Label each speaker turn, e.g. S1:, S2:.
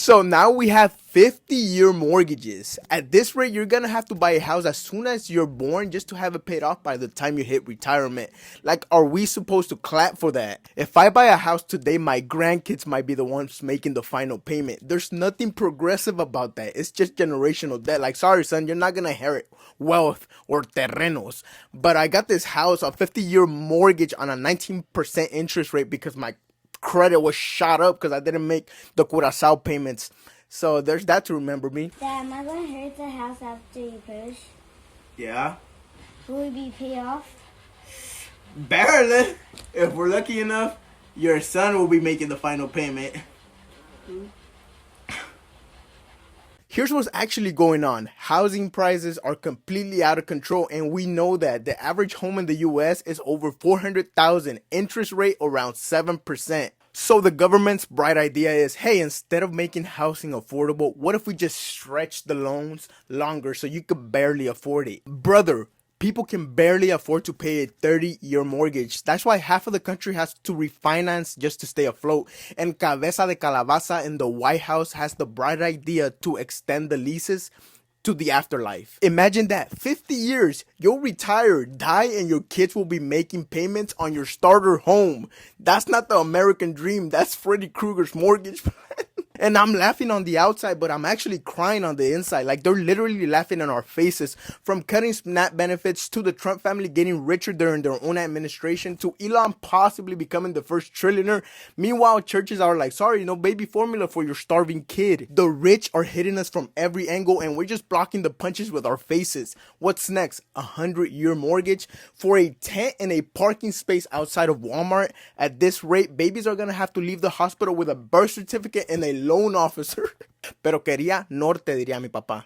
S1: So now we have 50-year mortgages. At this rate, you're gonna have to buy a house as soon as you're born just to have it paid off by the time you hit retirement. Like, are we supposed to clap for that? If I buy a house today, my grandkids might be the ones making the final payment. There's nothing progressive about that. It's just generational debt. Like, sorry, son, you're not gonna inherit wealth or terrenos. But I got this house, a 50-year mortgage on a 19% interest rate because my credit was shot up because I didn't make the Curacao payments. So there's that to remember me.
S2: Dad, am I going to hurt the house after you push?
S1: Yeah.
S2: Will it be paid off?
S1: Barely. If we're lucky enough, your son will be making the final payment. Here's what's actually going on. Housing prices are completely out of control, and we know that the average home in the US is over $400,000, interest rate around 7%. So the government's bright idea is, hey, instead of making housing affordable, what if we just stretch the loans longer so you could barely afford it? Brother, people can barely afford to pay a 30-year mortgage. That's why half of the country has to refinance just to stay afloat. And Cabeza de Calabaza in the White House has the bright idea to extend the leases to the afterlife. Imagine that, 50 years, you'll retire, die, and your kids will be making payments on your starter home. That's not the American dream. That's Freddy Krueger's mortgage plan. And I'm laughing on the outside, but I'm actually crying on the inside. Like, they're literally laughing in our faces. From cutting SNAP benefits to the Trump family getting richer during their own administration to Elon possibly becoming the first trillionaire. Meanwhile, churches are like, sorry, no baby formula for your starving kid. The rich are hitting us from every angle and we're just blocking the punches with our faces. What's next? 100-year mortgage for a tent in a parking space outside of Walmart? At this rate, babies are gonna have to leave the hospital with a birth certificate and a loan officer. Pero quería norte, diría mi papá.